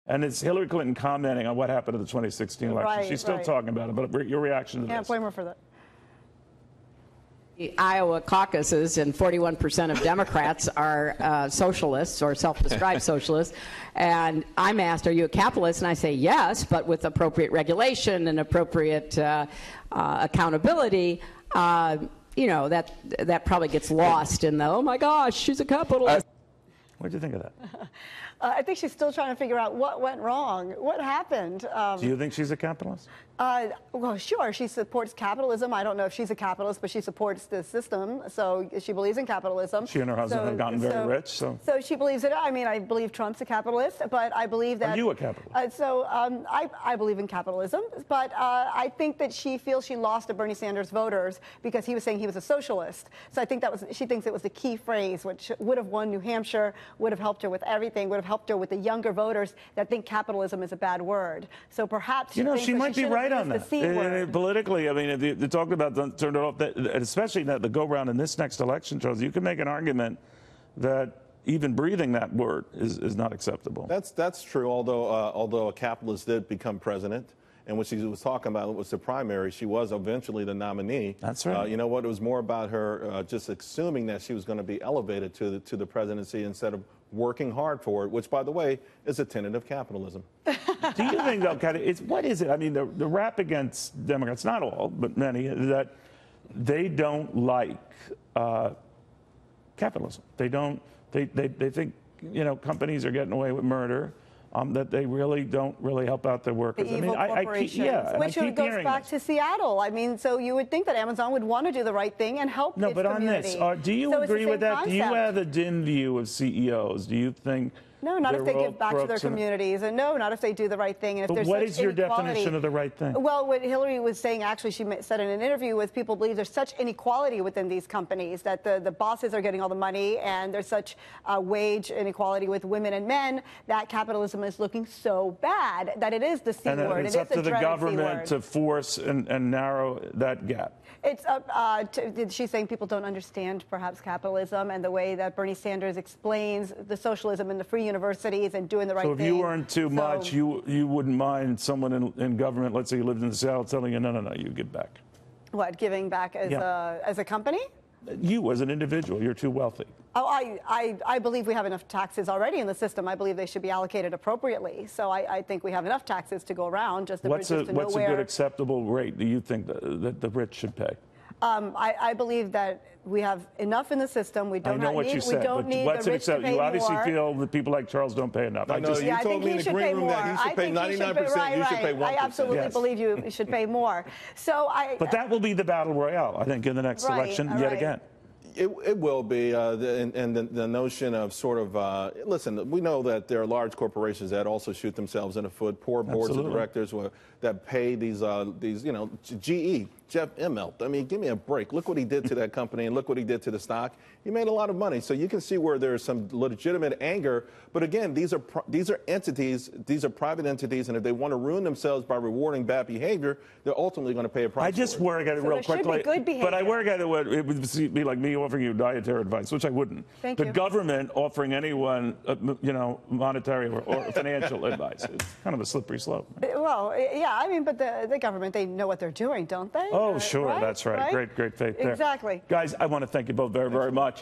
And it's Hillary Clinton commenting on what happened in the 2016 election. Right, She's still talking about it, but your reaction to this? Can't blame her for that. The Iowa caucuses, and 41% of Democrats are socialists or self-described socialists. And I'm asked, are you a capitalist? And I say yes, but with appropriate regulation and appropriate accountability. You know, that probably gets lost in the, oh my gosh, she's a capitalist. What do you think of that? I think she's still trying to figure out what went wrong, what happened. Do you think she's a capitalist? Well, sure, she supports capitalism. I don't know if she's a capitalist, but she supports the system, so she believes in capitalism. She and her husband have gotten very rich, so... So she believes it. I mean, I believe Trump's a capitalist, but I believe that... Are you a capitalist? I believe in capitalism, but I think that she feels she lost to Bernie Sanders voters because he was saying he was a socialist. So I think she thinks it was the key phrase, which would have won New Hampshire, would have helped her with everything, would have helped her with the younger voters that think capitalism is a bad word. So perhaps she thinks she might be right on that. Politically, I mean, if you talk about turn it off, especially the go-round in this next election, Charles, you can make an argument that even breathing that word is not acceptable. That's true, although a capitalist did become president. And what she was talking about was the primary. She was eventually the nominee. That's right. You know what? It was more about her just assuming that she was going to be elevated to the presidency instead of working hard for it, which, by the way, is a tenet of capitalism. Do you think, though, Cathy, what is it? I mean, the rap against Democrats, not all, but many, is that they don't like capitalism. They think, you know, companies are getting away with murder. That they really don't help out their workers. The evil corporations, which goes back to Seattle. I mean, so you would think that Amazon would want to do the right thing and help its community. On this, do you agree with that? Concept. Do you have a dim view of CEOs? Do you think... No, not if they give back to their communities, and no, not if they do the right thing. And if there's what is your definition of the right thing? Well, what Hillary was saying, actually, she said in an interview with people believe there's such inequality within these companies that the bosses are getting all the money, and there's such wage inequality with women and men that capitalism is looking so bad that it is the C word. It's up to the government to force and narrow that gap. It's up she's saying people don't understand perhaps capitalism and the way that Bernie Sanders explains the socialism in the free universities and doing the right thing. So if you earn too much, you wouldn't mind someone in government, let's say you lived in Seattle, telling you, no, you give back. What, giving back as a company? You as an individual, you're too wealthy. Oh, I believe we have enough taxes already in the system. I believe they should be allocated appropriately. So I think we have enough taxes to go around. Just what's a good acceptable rate do you think that the rich should pay? I believe that we have enough in the system. We don't I know what you said, but what's it acceptable? You obviously feel that people like Charles don't pay enough. I know, you told me in the green room that he should pay 99%, you should pay 1%. I absolutely believe you should pay more. But that will be the battle royale, I think, in the next election yet again. It will be, and the notion of sort of, listen, we know that there are large corporations that also shoot themselves in the foot, poor boards of directors that pay these, you know, GE, Jeff Immelt. I mean, give me a break. Look what he did to that company and look what he did to the stock. He made a lot of money. So you can see where there's some legitimate anger. But again, these are entities, these are private entities, and if they want to ruin themselves by rewarding bad behavior, they're ultimately going to pay a price. I just worry at it real quickly. But I worry at it would be like me offering you dietary advice, which I wouldn't. Thank you. The government offering anyone, you know, monetary or financial advice. It's kind of a slippery slope. Well, yeah, I mean, but the government, they know what they're doing, don't they? Oh, sure, that's right. Great faith there. Exactly. Guys, I want to thank you both very, very much.